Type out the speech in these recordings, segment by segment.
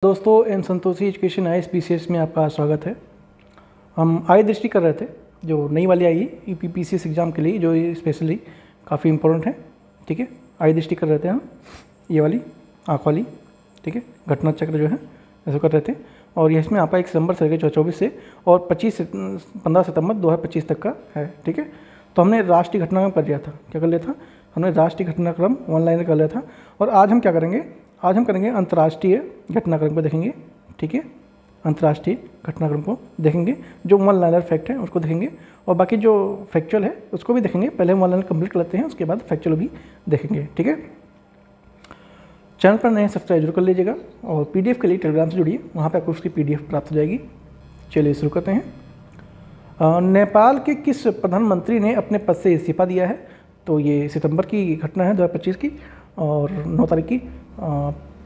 दोस्तों, N Santoshi education ISPCS में आपका स्वागत है। हम आय दृष्टि कर रहे थे, जो नई वाली आई है UPPCS एग्ज़ाम के लिए, जो स्पेशली काफ़ी इंपॉर्टेंट है। ठीक है, आय दृष्टि कर रहे थे हम, ये वाली आँख वाली। ठीक है, घटना चक्र जो है ऐसा कर रहे थे। और ये इसमें आपका 1 सितंबर से 24 से और 15 सितंबर 2025 तक का है। ठीक है, तो हमने राष्ट्रीय घटनाक्रम कर लिया था। क्या कर लिया था हमने? राष्ट्रीय घटनाक्रम ऑनलाइन कर लिया था। और आज हम क्या करेंगे? आज हम करेंगे अंतर्राष्ट्रीय घटनाक्रम को देखेंगे। ठीक है, अंतर्राष्ट्रीय घटनाक्रम को देखेंगे। जो वन लाइनर फैक्ट है उसको देखेंगे, और बाकी जो फैक्चुअल है उसको भी देखेंगे। पहले हम वन लाइनर कंप्लीट कर लेते हैं, उसके बाद फैक्चुअल भी देखेंगे। ठीक है, चैनल पर नए सब्सक्राइब जरूर कर लीजिएगा, और PDF के लिए टेलीग्राम से जुड़िए, वहाँ पर आपको उसकी PDF प्राप्त हो जाएगी। चलिए शुरू करते हैं। नेपाल के किस प्रधानमंत्री ने अपने पद से इस्तीफा दिया है? तो ये सितंबर की घटना है 2025 की, और 9 तारीख की।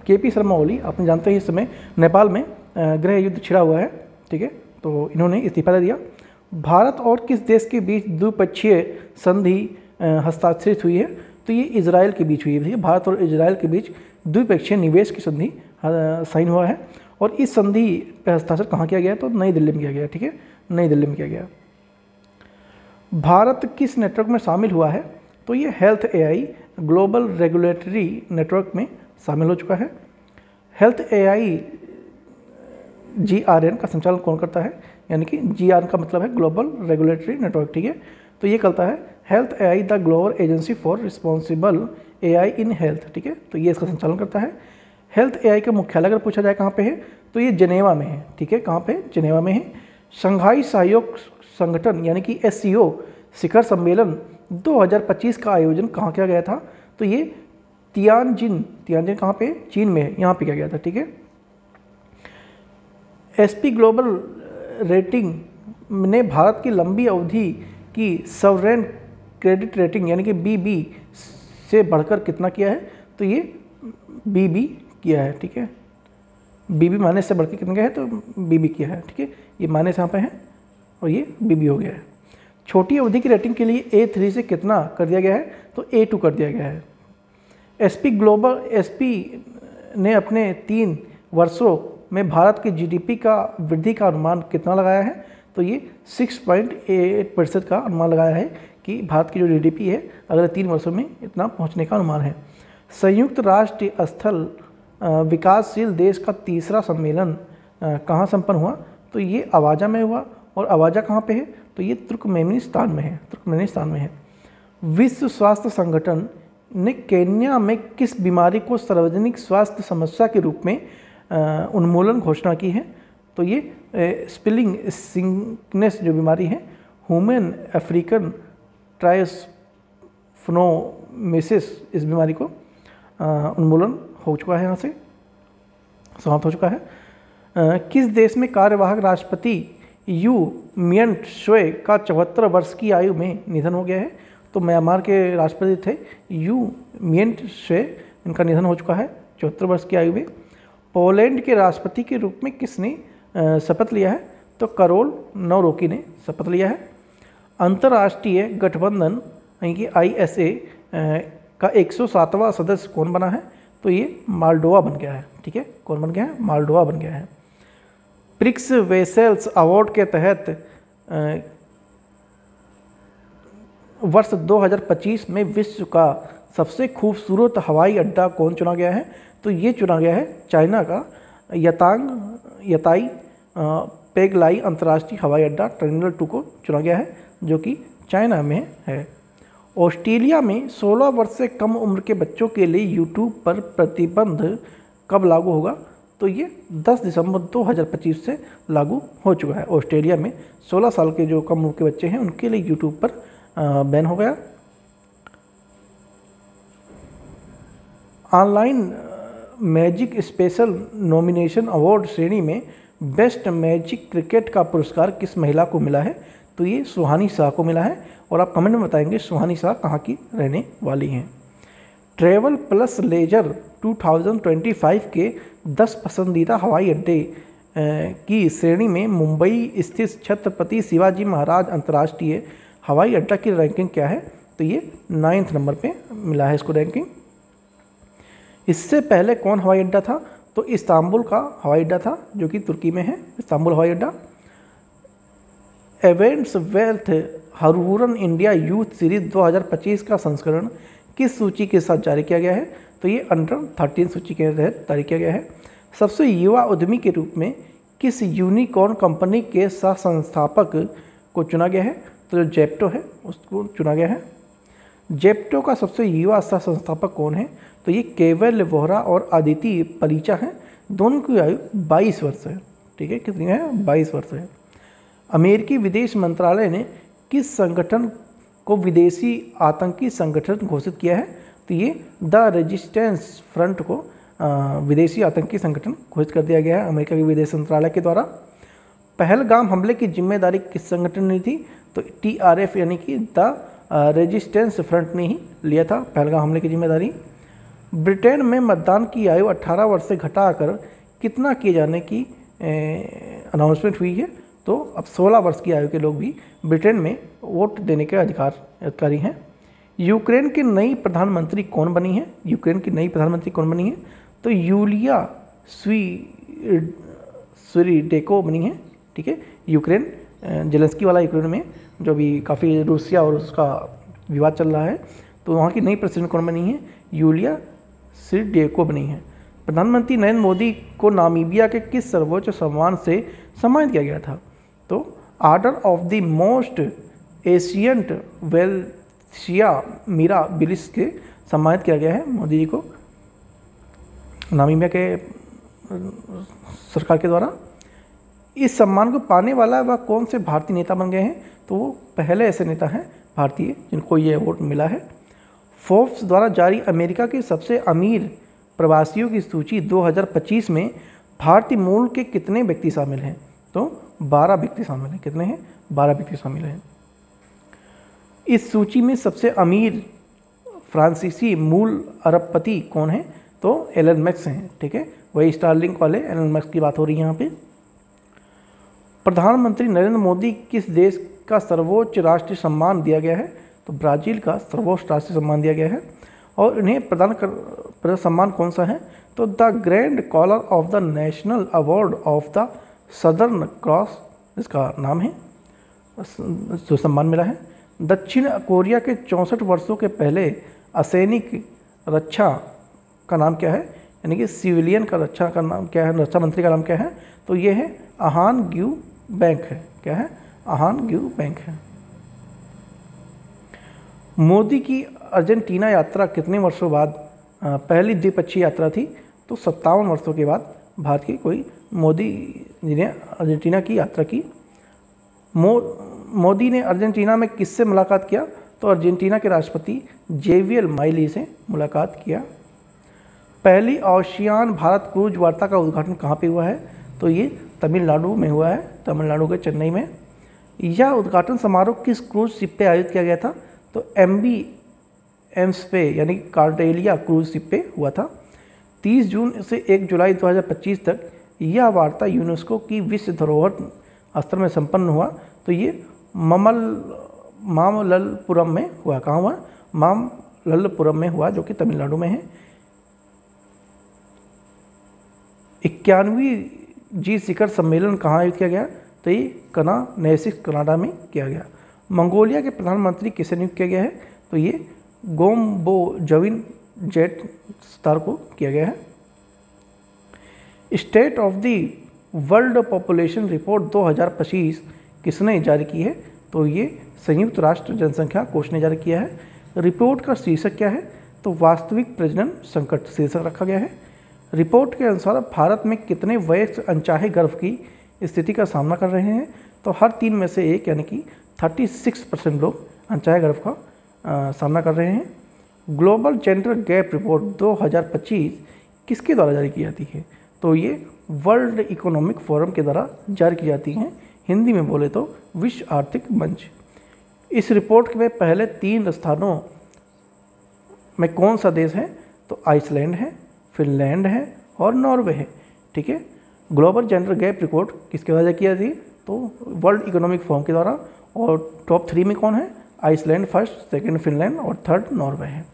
KP शर्मा ओली, आपने जानते हैं इस समय नेपाल में गृह युद्ध छिड़ा हुआ है। ठीक है, तो इन्होंने इस्तीफा दे दिया। भारत और किस देश के बीच द्विपक्षीय संधि हस्ताक्षरित हुई है? तो ये इजराइल के बीच हुई है। भारत और इजराइल के बीच द्विपक्षीय निवेश की संधि साइन हुआ है। और इस संधि पर हस्ताक्षर कहाँ किया गया? तो नई दिल्ली में किया गया। ठीक है, नई दिल्ली में किया गया। भारत किस नेटवर्क में शामिल हुआ है? तो ये health AI global regulatory network में शामिल हो चुका है। हेल्थ AI GRN का संचालन कौन करता है? यानी कि GRN का मतलब है ग्लोबल रेगुलेटरी नेटवर्क। ठीक है, तो ये करता है health AI the global agency for responsible AI in health. ठीक है, तो ये इसका संचालन करता है। हेल्थ AI का मुख्यालय अगर पूछा जाए कहाँ पे है, तो ये जेनेवा में है। ठीक है, कहाँ पे? जेनेवा में है। शंघाई सहयोग संगठन यानी कि SCO शिखर सम्मेलन 2025 का आयोजन कहाँ किया गया था? तो ये तियानजिन कहाँ पे? चीन में है, यहाँ पे किया गया था। ठीक है, SP ग्लोबल रेटिंग ने भारत की लंबी अवधि की सॉवरेन क्रेडिट रेटिंग यानी कि BB से बढ़कर कितना किया है? तो ये BB किया है। ठीक है, BB माइनस से बढ़कर कितना गया है? तो BB किया है। ठीक है, ये माइनस यहाँ पे है और ये BB हो गया है। छोटी अवधि की रेटिंग के लिए A3 से कितना कर दिया गया है? तो A2 कर दिया गया है। SP ने अपने 3 वर्षों में भारत की GDP का वृद्धि का अनुमान कितना लगाया है? तो ये 6.8% का अनुमान लगाया है कि भारत की जो GDP है अगले 3 वर्षों में इतना पहुंचने का अनुमान है। संयुक्त राष्ट्र स्थल विकासशील देश का तीसरा सम्मेलन कहाँ संपन्न हुआ? तो ये अवाजा में हुआ। और अवाजा कहाँ पे है? तो ये तुर्कमेनिस्तान में है। तुर्कमेनिस्तान में है। विश्व स्वास्थ्य संगठन ने केन्या में किस बीमारी को सार्वजनिक स्वास्थ्य समस्या के रूप में उन्मूलन घोषणा की है? तो ये स्पिलिंग सिकनेस जो बीमारी है, ह्यूमन अफ्रीकन ट्राइसोफ्नोमेसिस, इस बीमारी को उन्मूलन हो चुका है, यहाँ से समाप्त हो चुका है। किस देश में कार्यवाहक राष्ट्रपति यू मियंट स्वे का 74 वर्ष की आयु में निधन हो गया है? तो म्यांमार के राष्ट्रपति थे यू मियंट स्वे, इनका निधन हो चुका है 74 वर्ष की आयु में। पोलैंड के राष्ट्रपति के रूप में किसने शपथ लिया है? तो करोल नवरोकी ने शपथ लिया है। अंतर्राष्ट्रीय गठबंधन यानी कि ISA का 107वां सदस्य कौन बना है? तो ये मालडोवा बन गया है। ठीक है, कौन बन गया है? मालडोवा बन गया है। प्रिक्स वेसेल्स अवार्ड के तहत वर्ष 2025 में विश्व का सबसे खूबसूरत हवाई अड्डा कौन चुना गया है? तो ये चुना गया है चाइना का यताई पेगलाई अंतर्राष्ट्रीय हवाई अड्डा टर्मिनल 2 को चुना गया है, जो कि चाइना में है। ऑस्ट्रेलिया में 16 वर्ष से कम उम्र के बच्चों के लिए YouTube पर प्रतिबंध कब लागू होगा? तो ये 10 दिसंबर 2025 से लागू हो चुका है। ऑस्ट्रेलिया में 16 साल के जो कम उम्र के बच्चे हैं उनके लिए YouTube पर बैन हो गया। Online magic special nomination award श्रेणी में बेस्ट मैजिक क्रिकेट का पुरस्कार किस महिला को मिला है? तो ये सुहानी शाह को मिला है। और आप कमेंट में बताएंगे सुहानी शाह कहाँ की रहने वाली हैं। ट्रैवल प्लस लेजर 2025 के 10 पसंदीदा हवाई अड्डे की श्रेणी में मुंबई स्थित छत्रपति शिवाजी महाराज अंतर्राष्ट्रीय हवाई अड्डा की रैंकिंग क्या है? तो ये 9th नंबर पे मिला है इसको रैंकिंग। इससे पहले कौन हवाई अड्डा था? तो इस्तांबुल का हवाई अड्डा था जो कि तुर्की में है, इस्तांबुल हवाई अड्डा। Events wealth Hurun India youth series 2025 का संस्करण किस सूची के साथ जारी किया गया है? तो ये अंडर 13 सूची के तहत जारी किया गया है। सबसे युवा उद्यमी के रूप में किस यूनिकॉर्न कंपनी के सह संस्थापक को चुना गया है? तो जो जेप्टो है उसको चुना गया है। जेप्टो का सबसे युवा सह संस्थापक कौन है? तो ये केवल वोहरा और आदिति परीचा हैं। दोनों की आयु 22 वर्ष है। ठीक है, कितनी है? 22 वर्ष है। अमेरिकी विदेश मंत्रालय ने किस संगठन को विदेशी आतंकी संगठन घोषित किया है? तो ये द रेजिस्टेंस फ्रंट को विदेशी आतंकी संगठन घोषित कर दिया गया है अमेरिका के विदेश मंत्रालय के द्वारा। पहलगाम हमले की जिम्मेदारी किस संगठन ने थी? तो TRF यानी कि द रेजिस्टेंस फ्रंट ने ही लिया था पहलगाम हमले की जिम्मेदारी। ब्रिटेन में मतदान की आयु 18 वर्ष से घटाकर कितना किए जाने की अनाउंसमेंट हुई है? तो अब 16 वर्ष की आयु के लोग भी ब्रिटेन में वोट देने के अधिकारी हैं। यूक्रेन की नई प्रधानमंत्री कौन बनी है? यूक्रेन की नई प्रधानमंत्री कौन बनी है? तो यूलिया स्विरिडेको बनी है। ठीक है, यूक्रेन जेलेंस्की वाला यूक्रेन में जो भी काफ़ी रूसिया और उसका विवाद चल रहा है, तो वहाँ की नई प्रेसिडेंट कौन बनी है? यूलिया स्विरिडेको बनी है। प्रधानमंत्री नरेंद्र मोदी को नामीबिया के किस सर्वोच्च सम्मान से सम्मानित किया गया था? तो order of the most ancient Welwitschia Mirabilis के सम्मानित किया गया है मोदी जी को नामीबिया के सरकार के द्वारा। इस सम्मान को पाने वाला वह कौन से भारतीय नेता बन गए हैं? तो वो पहले ऐसे नेता हैं भारतीय जिनको ये अवार्ड मिला है। फोर्ब्स द्वारा जारी अमेरिका के सबसे अमीर प्रवासियों की सूची 2025 में भारतीय मूल के कितने व्यक्ति शामिल हैं? तो 12 व्यक्ति शामिल हैं। कितने हैं? 12 व्यक्ति शामिल हैं। इस सूची में सबसे अमीर फ्रांसीसी मूल अरबपति कौन है? तो एलन मस्क हैं। ठीक है, वही स्टारलिंक वाले एलन मस्क की बात हो रही है यहाँ पे। प्रधानमंत्री नरेंद्र मोदी किस देश का सर्वोच्च राष्ट्रीय सम्मान दिया गया है? तो ब्राज़ील का सर्वोच्च राष्ट्रीय सम्मान दिया गया है। और इन्हें प्रदान सम्मान कौन सा है? तो the grand collar of the national award of the Southern Cross इसका नाम है, जो सम्मान मिला है। दक्षिण कोरिया के 64 वर्षों के पहले असैनिक रक्षा का नाम क्या है? यानी कि सिविलियन का रक्षा का नाम क्या है? रक्षा मंत्री का नाम क्या है? तो ये है अहान ग्यू बैंक है। क्या है? अहान ग्यू बैंक है। मोदी की अर्जेंटीना यात्रा कितने वर्षों बाद पहली द्विपक्षीय यात्रा थी? तो 57 वर्षों के बाद भारत की कोई मोदी जी ने अर्जेंटीना की यात्रा की। मोदी ने अर्जेंटीना में किससे मुलाकात किया? तो अर्जेंटीना के राष्ट्रपति जेवियर माइली से मुलाकात किया। पहली आसियान भारत क्रूज वार्ता का उद्घाटन कहाँ पे हुआ है? तो ये तमिलनाडु में हुआ है, तमिलनाडु के चेन्नई में। यह उद्घाटन समारोह किस क्रूज शिप पे आयोजित किया गया था? तो MV एम्स पे यानी कार्डेलिया क्रूज शिप पे हुआ था। 30 जून से 1 जुलाई 2025 तक यह वार्ता यूनेस्को की विश्व धरोहर स्तर में संपन्न हुआ। तो ये मामल्लपुरम में हुआ। कहाँ हुआ? मामल्लपुरम में हुआ, जो कि तमिलनाडु में है। 91वीं जी शिखर सम्मेलन कहाँ आयोजित किया गया? तो ये कनानेसिस कनाडा में किया गया। मंगोलिया के प्रधानमंत्री किसे नियुक्त किया गया है? तो ये गोम्बोजविन जेटस्तार को किया गया है। State of the world population report 2025 किसने जारी की है? तो ये संयुक्त राष्ट्र जनसंख्या कोष ने जारी किया है। रिपोर्ट का शीर्षक क्या है? तो वास्तविक प्रजनन संकट शीर्षक रखा गया है। रिपोर्ट के अनुसार भारत में कितने वयस्क अनचाहे गर्भ की स्थिति का सामना कर रहे हैं? तो हर 3 में से 1 यानी कि 36% लोग अनचाहे गर्भ का सामना कर रहे हैं। ग्लोबल जेंडर गैप रिपोर्ट 2025 किसके द्वारा जारी की जाती है? तो ये वर्ल्ड इकोनॉमिक फोरम के द्वारा जारी की जाती हैं। हिंदी में बोले तो विश्व आर्थिक मंच। इस रिपोर्ट में पहले 3 स्थानों में कौन सा देश है? तो आइसलैंड है, फिनलैंड है और नॉर्वे है। ठीक है, ग्लोबल जेंडर गैप रिपोर्ट किसके द्वारा की जाती है? तो वर्ल्ड इकोनॉमिक फोरम के द्वारा। और टॉप 3 में कौन है? आइसलैंड फर्स्ट, सेकंड फिनलैंड और थर्ड नॉर्वे है।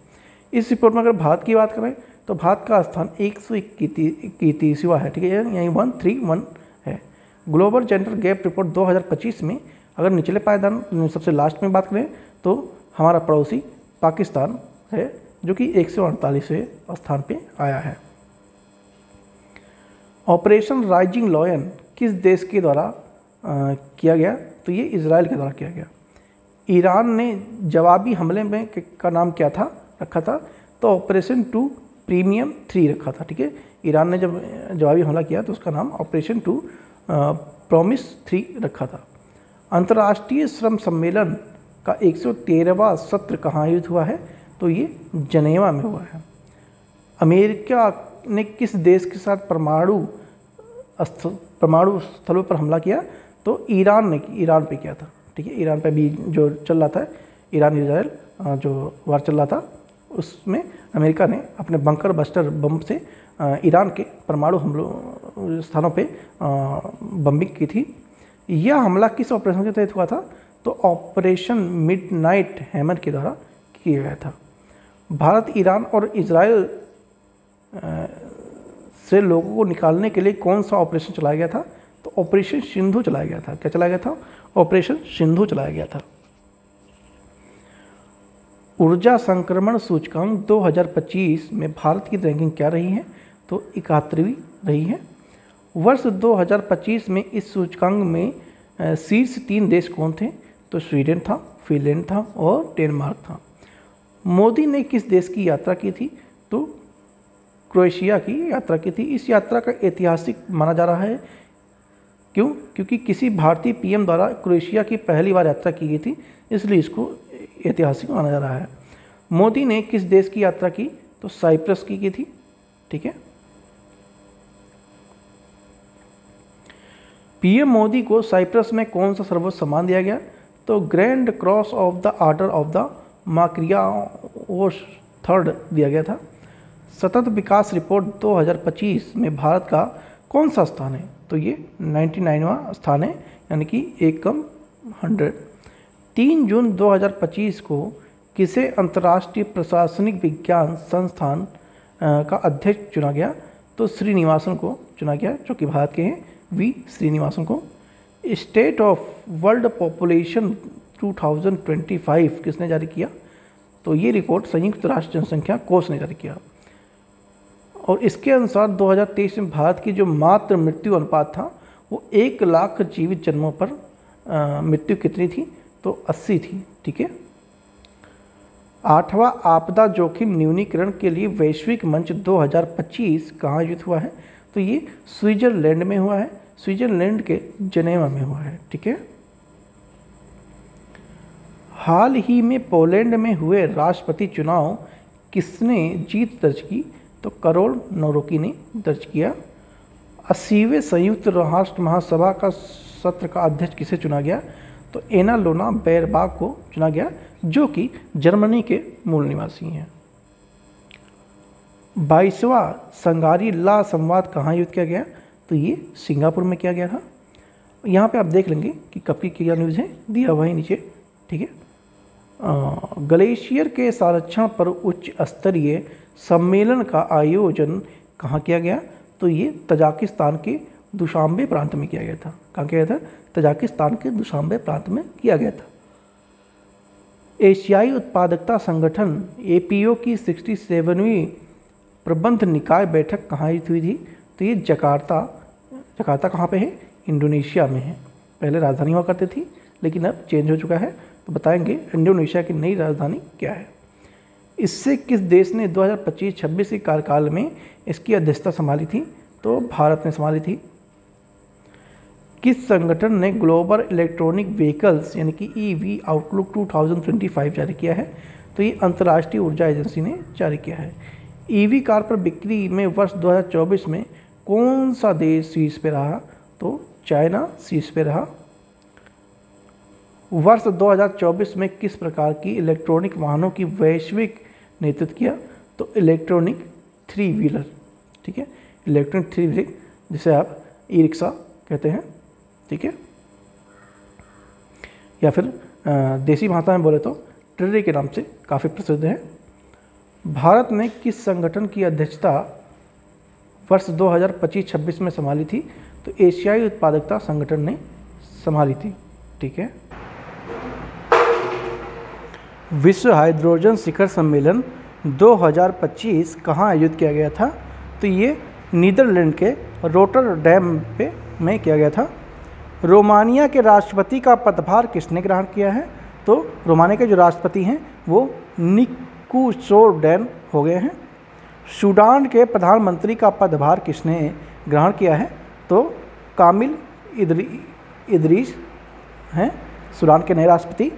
इस रिपोर्ट में अगर भारत की बात करें तो भारत का स्थान 121वां है, ठीक है, यहीं 131 है। ग्लोबल जेंडर गैप रिपोर्ट 2025 में अगर निचले पायदान सबसे लास्ट में बात करें तो हमारा पड़ोसी पाकिस्तान है जो कि 148वें स्थान पे आया है। ऑपरेशन राइजिंग लॉयन किस देश के द्वारा किया गया? तो ये इजराइल के द्वारा किया गया। ईरान ने जवाबी हमले में का नाम क्या था रखा था? तो ऑपरेशन 2 प्रीमियम 3 रखा था, ठीक है। ईरान ने जब जवाबी हमला किया तो उसका नाम ऑपरेशन 2 प्रॉमिस 3 रखा था। अंतर्राष्ट्रीय श्रम सम्मेलन का 113वां सत्र कहाँ आयोजित हुआ है? तो ये जनेवा में हुआ है। अमेरिका ने किस देश के साथ परमाणु स्थलों पर हमला किया? तो ईरान पे किया था, ठीक है। ईरान पे भी जो चल रहा था, ईरान इजराइल जो वार चल रहा था, उसमें अमेरिका ने अपने बंकर बस्टर बम से ईरान के परमाणु हमलों स्थानों पे बम्बिंग की थी। यह हमला किस ऑपरेशन के तहत हुआ था? तो ऑपरेशन मिडनाइट हैमर के द्वारा किया गया था। भारत, ईरान और इजराइल से लोगों को निकालने के लिए कौन सा ऑपरेशन चलाया गया था? तो ऑपरेशन सिंधु चलाया गया था। क्या चलाया गया था? ऑपरेशन सिंधु चलाया गया था। ऊर्जा संक्रमण सूचकांक 2025 में भारत की रैंकिंग क्या रही है? तो 71वीं रही है। वर्ष 2025 में इस सूचकांक में शीर्ष 3 देश कौन थे? तो स्वीडन था, फिनलैंड था और डेनमार्क था। मोदी ने किस देश की यात्रा की थी? तो क्रोएशिया की यात्रा की थी। इस यात्रा का ऐतिहासिक माना जा रहा है। क्यों? क्योंकि किसी भारतीय पीएम द्वारा क्रोएशिया की पहली बार यात्रा की गई थी, इसलिए इसको ऐतिहासिक माना जा रहा है। मोदी ने किस देश की यात्रा की? तो साइप्रस की थी, ठीक है। पीएम मोदी को साइप्रस में कौन सा सर्वोच्च सम्मान दिया गया? तो grand cross of the order of the Makarios III दिया गया था। सतत विकास रिपोर्ट 2025 में भारत का कौन सा स्थान है? तो ये 99वां स्थान है, यानी कि 1/100। 3 जून 2025 को किसे अंतर्राष्ट्रीय प्रशासनिक विज्ञान संस्थान का अध्यक्ष चुना गया? तो श्रीनिवासन को चुना गया, जो कि भारत के हैं, वी श्रीनिवासन को। स्टेट ऑफ वर्ल्ड पॉपुलेशन 2025 किसने जारी किया? तो ये रिपोर्ट संयुक्त राष्ट्र जनसंख्या कोष ने जारी किया। और इसके अनुसार 2023 में भारत की जो मातृ मृत्यु अनुपात था वो 1 लाख जीवित जन्मों पर मृत्यु कितनी थी? तो 80 थी, ठीक है। 8वां आपदा जोखिम न्यूनीकरण के लिए वैश्विक मंच 2025 कहाँ आयोजित हुआ है? तो ये स्विट्जरलैंड में हुआ है, स्विट्जरलैंड के जनेवा में हुआ है, ठीक है। हाल ही में पोलैंड में हुए राष्ट्रपति चुनाव किसने जीत दर्ज की? तो करोल नोरोकी ने दर्ज किया। 80वें संयुक्त राष्ट्र महासभा का सत्र का अध्यक्ष किसे चुना गया? तो एना लोना बैरबाग को चुना गया, जो कि जर्मनी के मूल निवासी हैं। 22वां संगारी ला संवाद कहाँ आयोजित किया गया? तो ये सिंगापुर में किया गया था। यहाँ पे आप देख लेंगे कि कब की क्या न्यूज़ है, दिया हुआ है नीचे, ठीक है। ग्लेशियर के संरक्षण पर उच्च स्तरीय सम्मेलन का आयोजन कहाँ किया गया? तो ये तजाकिस्तान के दुशांबे प्रांत में किया गया था। कहाँ किया गया था? तजाकिस्तान के दुशांबे प्रांत में किया गया था। एशियाई उत्पादकता संगठन APO की 67वीं प्रबंध निकाय बैठक कहाँ हुई थी? तो ये जकार्ता कहाँ पे है? इंडोनेशिया में है। पहले राजधानी हुआ करती थी, लेकिन अब चेंज हो चुका है। तो बताएंगे इंडोनेशिया की नई राजधानी क्या है। इससे किस देश ने 2025-26 के कार्यकाल में इसकी अध्यक्षता संभाली थी? तो भारत ने संभाली थी। किस संगठन ने ग्लोबल इलेक्ट्रॉनिक व्हीकल्स यानी कि EV आउटलुक 2025 जारी किया है? तो ये अंतर्राष्ट्रीय ऊर्जा एजेंसी ने जारी किया है। EV कार पर बिक्री में वर्ष 2024 में कौन सा देश शीर्ष पे रहा? तो चाइना शीर्ष पे रहा। वर्ष 2024 में किस प्रकार की इलेक्ट्रॉनिक वाहनों की वैश्विक नेतृत्व किया? तो इलेक्ट्रॉनिक 3 व्हीलर, ठीक है। इलेक्ट्रॉनिक 3 व्हीलर जिसे आप ई-रिक्शा कहते हैं, ठीक है, या फिर देसी भाषा में बोले तो ट्रेलर के नाम से काफ़ी प्रसिद्ध है। भारत ने किस संगठन की अध्यक्षता वर्ष 2025-26 में संभाली थी? तो एशियाई उत्पादकता संगठन ने संभाली थी। ठीक है। विश्व हाइड्रोजन शिखर सम्मेलन 2025 कहाँ आयोजित किया गया था? तो ये नीदरलैंड के रोटरडैम में किया गया था। रोमानिया के राष्ट्रपति का पदभार किसने ग्रहण किया है? तो रोमानिया के जो राष्ट्रपति हैं वो निकोसोर्डैन हो गए हैं। सूडान के प्रधानमंत्री का पदभार किसने ग्रहण किया है? तो कामिल इदरीस हैं सूडान के नए राष्ट्रपति।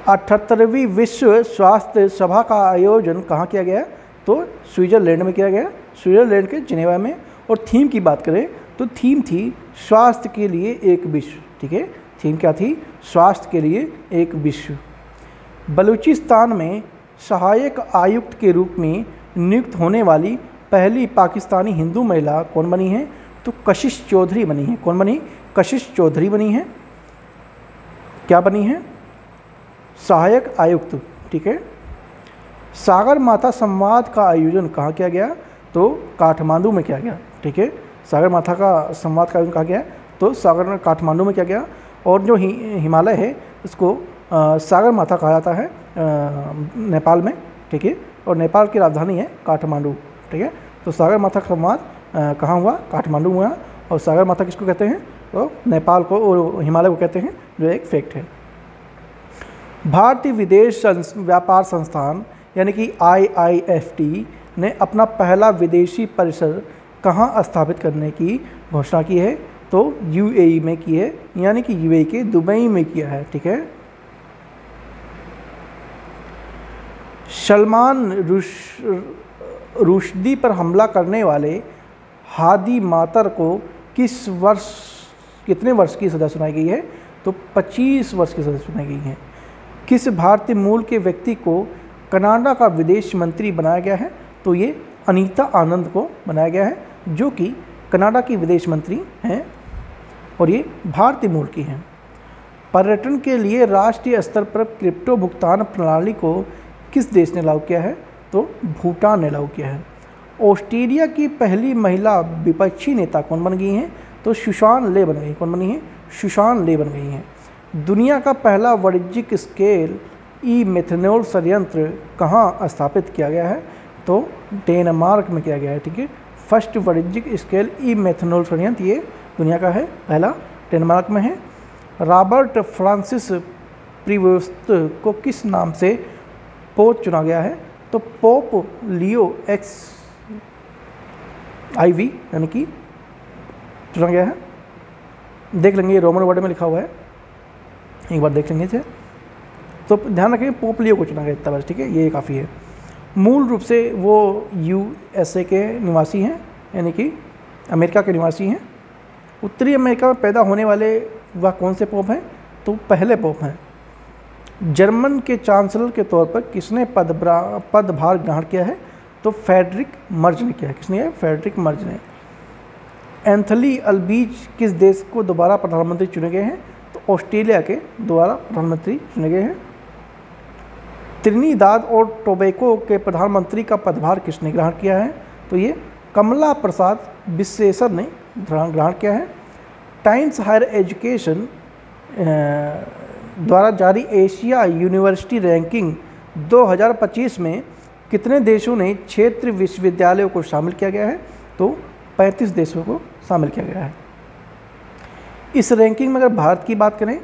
78वीं विश्व स्वास्थ्य सभा का आयोजन कहाँ किया गया? तो स्विट्जरलैंड में किया गया, स्विट्जरलैंड के जिनेवा में। और थीम की बात करें तो थीम थी स्वास्थ्य के लिए एक विश्व। ठीक है, थीम क्या थी? स्वास्थ्य के लिए एक विश्व। बलूचिस्तान में सहायक आयुक्त के रूप में नियुक्त होने वाली पहली पाकिस्तानी हिंदू महिला कौन बनी है? तो कशिश चौधरी बनी है। कौन बनी? कशिश चौधरी बनी है। क्या बनी है? सहायक आयुक्त। ठीक है। सागर माथा संवाद का आयोजन कहाँ किया गया? तो काठमांडू में किया गया। ठीक है, सागर माथा का संवाद का आयोजन कहाँ गया? तो सागर काठमांडू में किया गया। और जो हिमालय है उसको सागर माथा कहा जाता है नेपाल में। ठीक है, और नेपाल की राजधानी है काठमांडू। ठीक है, तो सागर माथा का संवाद कहाँ हुआ? काठमांडू हुआ। और सागर माथा किसको कहते हैं? तो नेपाल को और हिमालय को कहते हैं, जो एक फैक्ट है। भारतीय विदेश व्यापार संस्थान यानी कि IIFT ने अपना पहला विदेशी परिसर कहाँ स्थापित करने की घोषणा की है? तो UAE में की है, यानी कि UAE के दुबई में किया है। ठीक है। सलमान रुश्दी पर हमला करने वाले हादी मातर को कितने वर्ष की सज़ा सुनाई गई है? तो 25 वर्ष की सज़ा सुनाई गई है। किस भारतीय मूल के व्यक्ति को कनाडा का विदेश मंत्री बनाया गया है? तो ये अनीता आनंद को बनाया गया है, जो कि कनाडा की विदेश मंत्री हैं और ये भारतीय मूल की हैं। पर्यटन के लिए राष्ट्रीय स्तर पर क्रिप्टो भुगतान प्रणाली को किस देश ने लागू किया है? तो भूटान ने लागू किया है। ऑस्ट्रेलिया की पहली महिला विपक्षी नेता कौन बन गई हैं? तो सुशान ले बन गई। कौन बनी है? सुशान ले बन गई हैं। दुनिया का पहला वाणिज्यिक स्केल ई-मेथनॉल संयंत्र कहाँ स्थापित किया गया है? तो डेनमार्क में किया गया है। ठीक है, फर्स्ट वाणिज्यिक स्केल ई-मेथनॉल संयंत्र ये दुनिया का है, पहला डेनमार्क में है। रॉबर्ट फ्रांसिस प्रीवोस्ट को किस नाम से पोप चुना गया है? तो पोप लियो XIV यानी कि चुना गया है। देख लेंगे, रोमन वर्ड में लिखा हुआ है, एक बार देख लेंगे इसे। तो ध्यान रखें, पोप लियो को चुना गया इतना बस। ठीक है, ये काफ़ी है। मूल रूप से वो USA के निवासी हैं, यानी कि अमेरिका के निवासी हैं। उत्तरी अमेरिका में पैदा होने वाले वह कौन से पोप हैं? तो पहले पोप हैं। जर्मन के चांसलर के तौर पर किसने पदभार ग्रहण किया है? तो फ्रेडरिक मर्ज ने किया है। किसने है? फ्रेडरिक मर्ज ने। एंथनी अल्बीज किस देश को दोबारा प्रधानमंत्री चुने गए हैं? तो ऑस्ट्रेलिया के द्वारा प्रधानमंत्री चुने गए हैं। त्रिनिदाद और टोबैको के प्रधानमंत्री का पदभार किसने ग्रहण किया है? तो ये कमला प्रसाद विश्वेश्वर ने ग्रहण किया है। टाइम्स हायर एजुकेशन द्वारा जारी एशिया यूनिवर्सिटी रैंकिंग 2025 में कितने देशों ने क्षेत्रीय विश्वविद्यालयों को शामिल किया गया है? तो 35 देशों को शामिल किया गया है। इस रैंकिंग में अगर भारत की बात करें,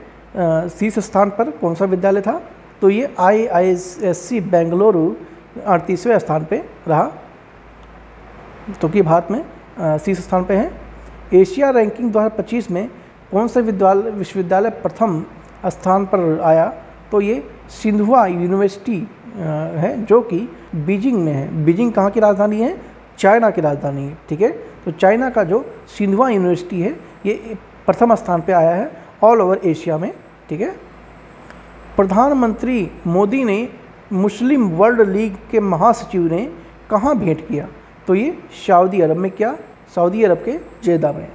शीर्ष स्थान पर कौन सा विद्यालय था? तो ये IISc बेंगलुरु 38वें स्थान पे रहा, तो कि भारत में शीर्ष स्थान पे है। एशिया रैंकिंग 2025 में कौन सा विश्वविद्यालय प्रथम स्थान पर आया? तो ये सिंधुआ यूनिवर्सिटी है, जो कि बीजिंग में है। बीजिंग कहाँ की राजधानी है? चाइना की राजधानी है। ठीक है, तो चाइना का जो सिंधुआ यूनिवर्सिटी है ये प्रथम स्थान पे आया है ऑल ओवर एशिया में। ठीक है। प्रधानमंत्री मोदी ने मुस्लिम वर्ल्ड लीग के महासचिव ने कहाँ भेंट किया? तो ये सऊदी अरब में किया, सऊदी अरब के जेदा में।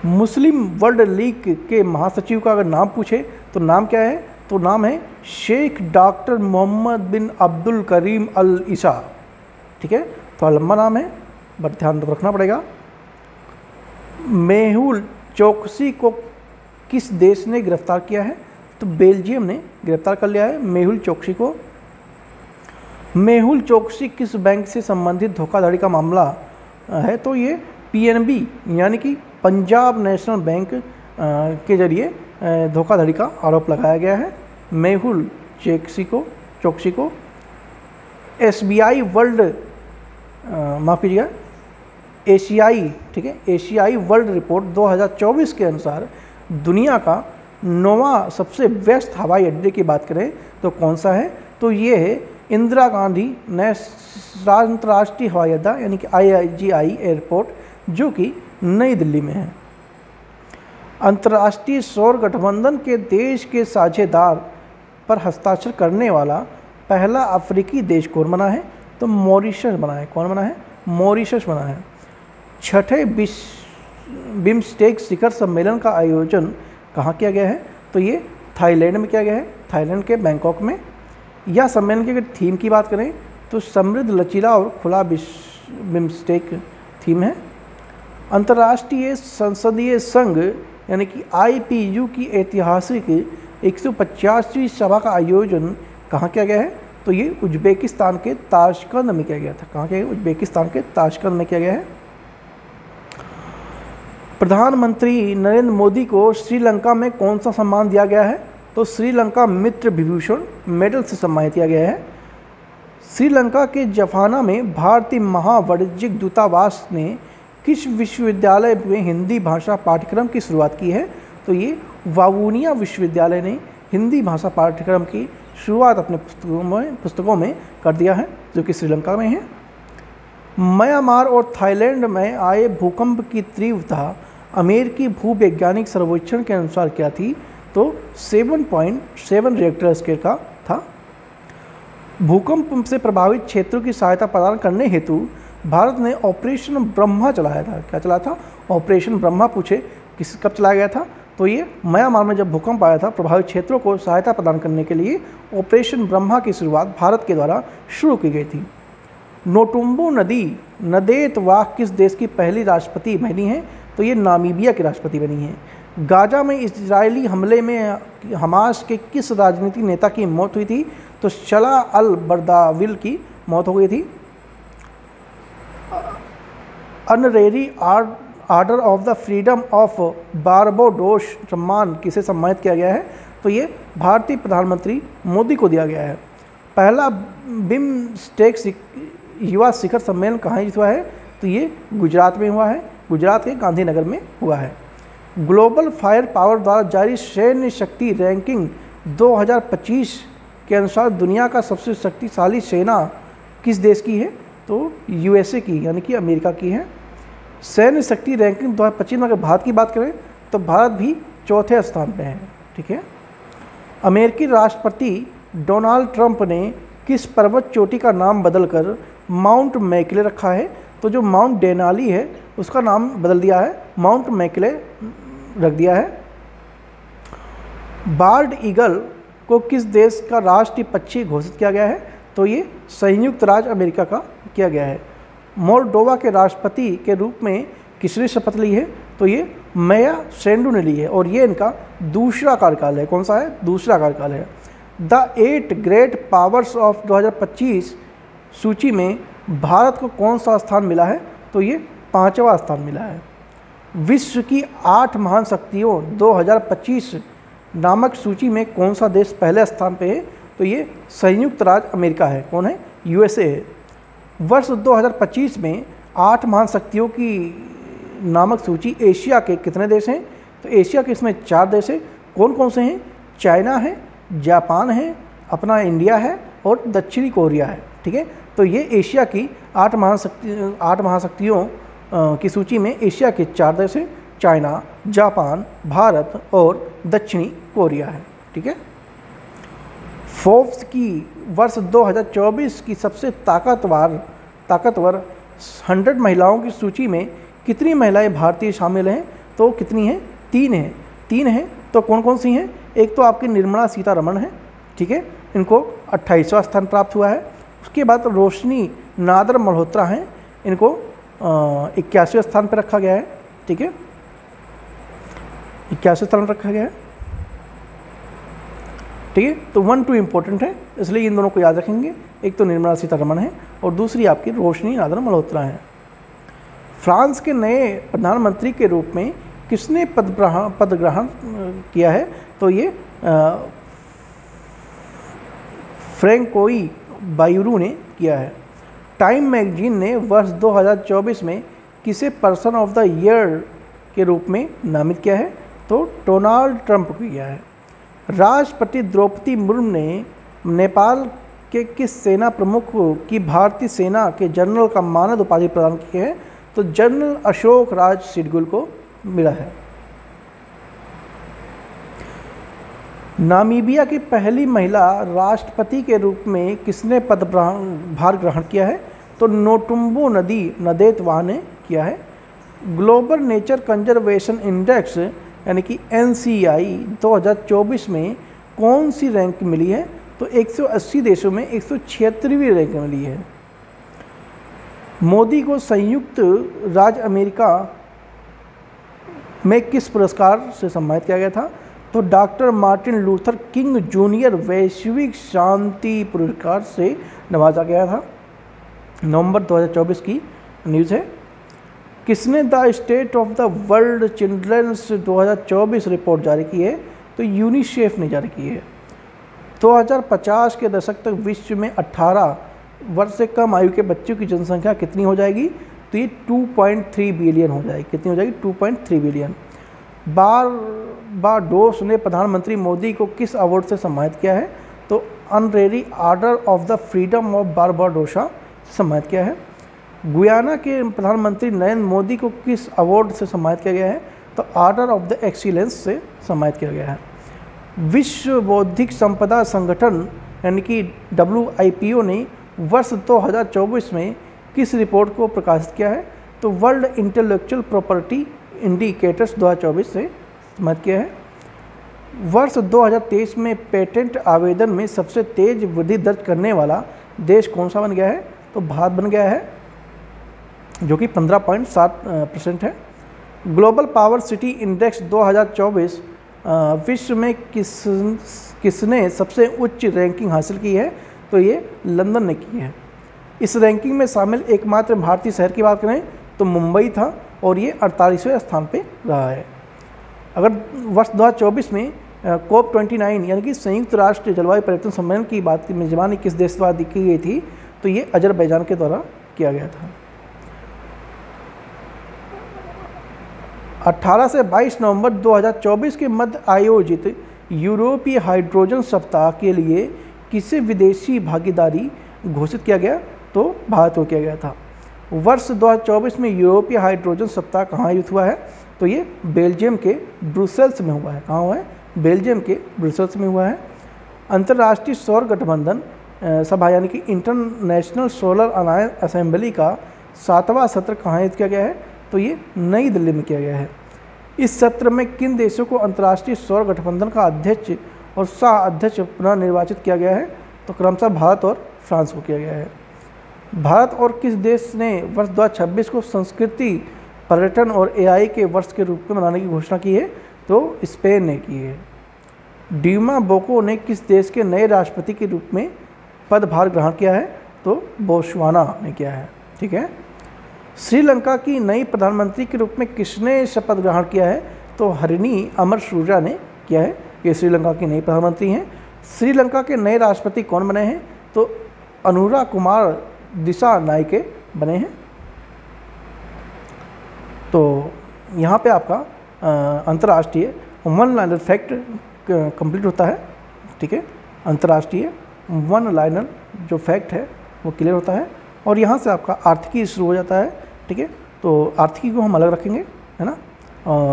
मुस्लिम वर्ल्ड लीग के महासचिव का अगर नाम पूछे तो नाम क्या है? तो नाम है शेख डॉक्टर मोहम्मद बिन अब्दुल करीम अल ईसा। ठीक है, थोड़ा लंबा नाम है बट ध्यान रखना पड़ेगा। मेहुल चोकसी को किस देश ने गिरफ्तार किया है? तो बेल्जियम ने गिरफ्तार कर लिया है मेहुल चोकसी को। मेहुल चोकसी किस बैंक से संबंधित धोखाधड़ी का मामला है? तो ये पीएनबी यानी कि पंजाब नेशनल बैंक के जरिए धोखाधड़ी का आरोप लगाया गया है मेहुल चोकसी को। एसबीआई वर्ल्ड माफ़ कीजिएगा एशियाई, ठीक है, एशियाई वर्ल्ड रिपोर्ट 2024 के अनुसार दुनिया का 9वां सबसे व्यस्त हवाई अड्डे की बात करें तो कौन सा है? तो ये है इंदिरा गांधी अंतर्राष्ट्रीय हवाई अड्डा यानी कि IGI एयरपोर्ट, जो कि नई दिल्ली में है। अंतर्राष्ट्रीय सौर गठबंधन के देश के साझेदार पर हस्ताक्षर करने वाला पहला अफ्रीकी देश कौन बना है? तो मॉरिशस बना है। कौन बना है? मॉरिशस बना है। छठे बिम्स्टेक शिखर सम्मेलन का आयोजन कहाँ किया गया है? तो ये थाईलैंड में किया गया है, थाईलैंड के बैंकॉक में। यह सम्मेलन की अगर थीम की बात करें तो समृद्ध, लचीला और खुला बिम्स्टेक थीम है। अंतर्राष्ट्रीय संसदीय संघ यानी कि IPU की ऐतिहासिक 150वीं सभा का आयोजन कहाँ किया गया है? तो ये उज्बेकिस्तान के ताशकंद में किया गया था। कहाँ किया गया? उज्बेकिस्तान के ताशकंद में किया गया है। प्रधानमंत्री नरेंद्र मोदी को श्रीलंका में कौन सा सम्मान दिया गया है? तो श्रीलंका मित्र विभूषण मेडल से सम्मानित किया गया है। श्रीलंका के जफाना में भारतीय महावाणिज्यिक दूतावास ने किस विश्वविद्यालय में हिंदी भाषा पाठ्यक्रम की शुरुआत की है? तो ये वावूनिया विश्वविद्यालय ने हिंदी भाषा पाठ्यक्रम की शुरुआत अपने पुस्तकों में कर दिया है, जो कि श्रीलंका में है। म्यांमार और थाईलैंड में आए भूकंप की तीव्रता अमेरिकी भूवैज्ञानिक सर्वेक्षण के अनुसार क्या थी? तो 7.7 रिएक्टर स्केल का था। भूकंप से प्रभावित क्षेत्रों की सहायता प्रदान करने हेतु भारत ने ऑपरेशन ब्रह्मा चलाया था। क्या चलाया था? ऑपरेशन ब्रह्मा। पूछे कब चलाया गया था? तो ये म्यांमार में जब भूकंप आया था, प्रभावित क्षेत्रों को सहायता प्रदान करने के लिए ऑपरेशन ब्रह्मा की शुरुआत भारत के द्वारा शुरू की गई थी। नोटुम्बो नदी नदेत वाह किस देश की पहली राष्ट्रपति बनी है? तो ये नामीबिया की राष्ट्रपति बनी है। गाजा में इजरायली हमले में हमास के किस राजनीतिक नेता की मौत हुई थी? तो शला अल बर्दाविल की मौत हो गई थी। Honorary order of the freedom of Barbados सम्मान किसे सम्मानित किया गया है? तो ये भारतीय प्रधानमंत्री मोदी को दिया गया है। पहला बिम्स्टेक युवा शिखर सम्मेलन कहाँ हुआ है? तो ये गुजरात में हुआ है, गुजरात के गांधीनगर में हुआ है। ग्लोबल फायर पावर द्वारा जारी सैन्य शक्ति रैंकिंग 2025 के अनुसार दुनिया का सबसे शक्तिशाली सेना किस देश की है? तो USA की यानी कि अमेरिका की है। सैन्य शक्ति रैंकिंग 2025 में अगर भारत की बात करें तो भारत भी चौथे स्थान पे है। ठीक है। अमेरिकी राष्ट्रपति डोनाल्ड ट्रंप ने किस पर्वत चोटी का नाम बदलकर माउंट मैकले रखा है? तो जो माउंट डेनाली है उसका नाम बदल दिया है, माउंट मैकले रख दिया है। बाल्ड ईगल को किस देश का राष्ट्रीय पक्षी घोषित किया गया है? तो ये संयुक्त राज्य अमेरिका का किया गया है। मोल्डोवा के राष्ट्रपति के रूप में किसने शपथ ली है? तो ये माया सेंडू ने ली है और ये इनका दूसरा कार्यकाल है। कौन सा है? दूसरा कार्यकाल है। द 8 ग्रेट पावर्स ऑफ 2025 सूची में भारत को कौन सा स्थान मिला है? तो ये 5वां स्थान मिला है। विश्व की 8 महान शक्तियों 2025 नामक सूची में कौन सा देश पहले स्थान पे है? तो ये संयुक्त राज्य अमेरिका है। कौन है? USA है। वर्ष 2025 में 8 महान शक्तियों की नामक सूची एशिया के कितने देश हैं? तो एशिया के इसमें 4 देश हैं। कौन कौन से हैं? चाइना है, जापान है, अपना इंडिया है और दक्षिणी कोरिया है। ठीक है। तो ये एशिया की 8 महाशक्तियों की सूची में एशिया के 4 देश हैं, चाइना, जापान, भारत और दक्षिणी कोरिया है। ठीक है। फोर्ब्स की वर्ष 2024 की सबसे ताकतवर 100 महिलाओं की सूची में कितनी महिलाएं भारतीय शामिल हैं? तो कितनी हैं? 3 हैं। तो कौन कौन सी हैं? एक तो आपकी निर्मला सीतारमण है, ठीक है, इनको 28वां स्थान प्राप्त हुआ है। उसके बाद रोशनी नादर मल्होत्रा हैं, इनको 81वें स्थान पर रखा गया है, ठीक है, 81वें स्थान पर रखा गया है, ठीक है। तो 1 2 इंपॉर्टेंट है, इसलिए इन दोनों को याद रखेंगे। एक तो निर्मला सीतारमण है और दूसरी आपकी रोशनी नादर मल्होत्रा है। फ्रांस के नए प्रधानमंत्री के रूप में किसने पद ग्रहण किया है? तो ये फ्रैंकोई बायूरू ने किया है। टाइम मैगजीन ने वर्ष 2024 में किसे पर्सन ऑफ द ईयर के रूप में नामित किया है? तो डोनाल्ड ट्रंप को किया है। राष्ट्रपति द्रौपदी मुर्मू ने नेपाल के किस सेना प्रमुख की भारतीय सेना के जनरल का मानद उपाधि प्रदान की है? तो जनरल अशोक राज सिडगुल को मिला है। नामीबिया की पहली महिला राष्ट्रपति के रूप में किसने पदभार ग्रहण किया है? तो नोटुम्बो नदेतवा ने किया है। ग्लोबल नेचर कंजर्वेशन इंडेक्स यानी कि NCI 2024 में कौन सी रैंक मिली है? तो 180 देशों में 176वीं रैंक मिली है। मोदी को संयुक्त राज्य अमेरिका में किस पुरस्कार से सम्मानित किया गया था? तो doctor Martin Luther king junior वैश्विक शांति पुरस्कार से नवाजा गया था। नवंबर 2024 की न्यूज़ है। किसने the state of the world children's 2024 report जारी की है? तो यूनिसेफ ने जारी की है। 2050 के दशक तक विश्व में 18 वर्ष से कम आयु के बच्चों की जनसंख्या कितनी हो जाएगी? तो ये 2.3 बिलियन हो जाएगी। कितनी हो जाएगी? 2.3 बिलियन। बारबाडोस ने प्रधानमंत्री मोदी को किस अवार्ड से सम्मानित किया है? तो honorary order of the freedom of Barbados से सम्मानित किया है। गुयाना के प्रधानमंत्री नरेंद्र मोदी को किस अवार्ड से सम्मानित किया गया है? तो ऑर्डर ऑफ द एक्सीलेंस से सम्मानित किया गया है। विश्व बौद्धिक संपदा संगठन यानी कि WIPO ने वर्ष 2024 में किस रिपोर्ट को प्रकाशित किया है? तो वर्ल्ड इंटेलेक्चुअल प्रॉपर्टी इंडिकेटर्स 2024 से सम्मानित किया है। वर्ष 2023 में पेटेंट आवेदन में सबसे तेज वृद्धि दर्ज करने वाला देश कौन सा बन गया है? तो भारत बन गया है, जो कि 15.7% है। ग्लोबल पावर सिटी इंडेक्स 2024 विश्व में किसने सबसे उच्च रैंकिंग हासिल की है? तो ये लंदन ने की है। इस रैंकिंग में शामिल एकमात्र भारतीय शहर की बात करें तो मुंबई था और ये 48वें स्थान पे रहा है। अगर वर्ष 2024 में COP29 यानी कि संयुक्त राष्ट्र जलवायु परिवर्तन सम्मेलन की बात की मेजबानी किस देश द्वारा की गई थी? तो ये अजरबैजान के द्वारा किया गया था। 18 से 22 नवंबर 2024 के मध्य आयोजित यूरोपीय हाइड्रोजन सप्ताह के लिए किसे विदेशी भागीदारी घोषित किया गया? तो भारत को किया गया था। वर्ष 2024 में यूरोपीय हाइड्रोजन सप्ताह कहाँ आयोजित हुआ है? तो ये बेल्जियम के ब्रुसेल्स में हुआ है। कहाँ हुआ है? बेल्जियम के ब्रुसेल्स में हुआ है। अंतर्राष्ट्रीय सौर गठबंधन सभा यानी कि इंटरनेशनल सोलर अलायंस असेंबली का 7वां सत्र कहाँ आयोजित किया गया है? तो ये नई दिल्ली में किया गया है। इस सत्र में किन देशों को अंतर्राष्ट्रीय सौर गठबंधन का अध्यक्ष और सह अध्यक्ष पुनर्निर्वाचित किया गया है? तो क्रमशः भारत और फ्रांस को किया गया है। भारत और किस देश ने वर्ष 2026 को संस्कृति, पर्यटन और AI के वर्ष के रूप में मनाने की घोषणा की है? तो स्पेन ने की है। डीमा बोको ने किस देश के नए राष्ट्रपति के रूप में पदभार ग्रहण किया है? तो बोत्सवाना ने किया है। ठीक है। श्रीलंका की नई प्रधानमंत्री के रूप में किसने शपथ ग्रहण किया है? तो हरिणी अमरसूजा ने किया है। ये श्रीलंका की नई प्रधानमंत्री हैं। श्रीलंका के नए राष्ट्रपति कौन बने हैं? तो अनुरा कुमार दिसानायके बने हैं। तो यहाँ पे आपका अंतर्राष्ट्रीय वन लाइनर फैक्ट कंप्लीट होता है। ठीक है, अंतर्राष्ट्रीय वन लाइनर जो फैक्ट है वो क्लियर होता है और यहाँ से आपका आर्थिकी शुरू हो जाता है। ठीक है, तो आर्थिकी को हम अलग रखेंगे, है ना,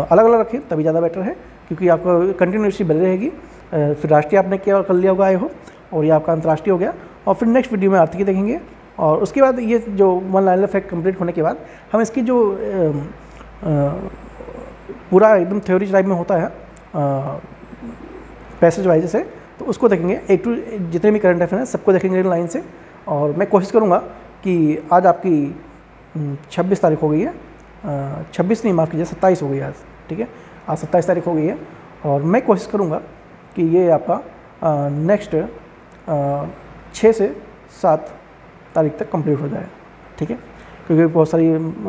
अलग अलग रखें तभी ज़्यादा बेटर है, क्योंकि आपका कंटिन्यूसली बनी रहेगी। फिर राष्ट्रीय आपने क्या कर लिया होगा आई हो, और ये आपका अंतर्राष्ट्रीय हो गया। और फिर नेक्स्ट वीडियो में आर्थिकी देखेंगे और उसके बाद ये जो वन लाइनर फैक्ट कंप्लीट होने के बाद हम इसकी जो पूरा एकदम थ्योरी टाइप में होता है पैसेज वाइज है, तो उसको देखेंगे। ए टू जितने भी करंट अफेयर हैं सबको देखेंगे लाइन से। और मैं कोशिश करूँगा कि आज आपकी 26 तारीख हो गई है, 26 नहीं माफ़ कीजिए 27 हो गई आज, ठीक है, आज 27 तारीख हो गई है। और मैं कोशिश करूँगा कि ये आपका नेक्स्ट 6 से 7 तारीख तक कंप्लीट हो जाए, ठीक है, क्योंकि बहुत सारी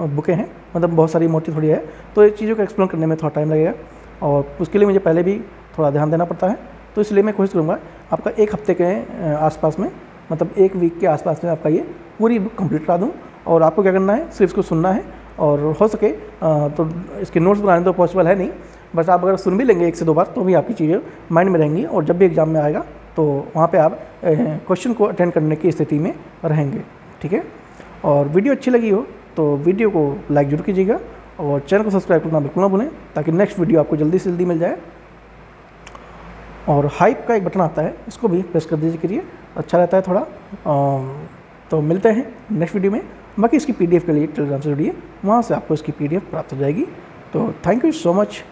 बुकें हैं, मतलब बहुत सारी मोटी थोड़ी है, तो ये चीज़ों को एक्सप्लेन करने में थोड़ा टाइम लगेगा और उसके लिए मुझे पहले भी थोड़ा ध्यान देना पड़ता है। तो इसलिए मैं कोशिश करूँगा आपका 1 हफ्ते के आसपास में, मतलब 1 वीक के आसपास में आपका ये पूरी बुक कंप्लीट करा दूँ। और आपको क्या करना है, सिर्फ इसको सुनना है और हो सके तो इसके नोट्स बनाने तो पॉसिबल है नहीं, बस आप अगर सुन भी लेंगे 1 से 2 बार तो भी आपकी चीज़ें माइंड में रहेंगी और जब भी एग्ज़ाम में आएगा तो वहाँ पे आप क्वेश्चन को अटेंड करने की स्थिति में रहेंगे, ठीक है। और वीडियो अच्छी लगी हो तो वीडियो को लाइक जरूर कीजिएगा और चैनल को सब्सक्राइब करना बिल्कुल ना भूलें, ताकि नेक्स्ट वीडियो आपको जल्दी से जल्दी मिल जाए। और हाइप का एक बटन आता है, इसको भी प्रेस कर दीजिए करिए, अच्छा रहता है थोड़ा। तो मिलते हैं नेक्स्ट वीडियो में। बाकी इसकी PDF के लिए टेलीग्राम से जुड़िए, वहाँ से आपको इसकी PDF प्राप्त हो जाएगी। तो थैंक यू सो मच।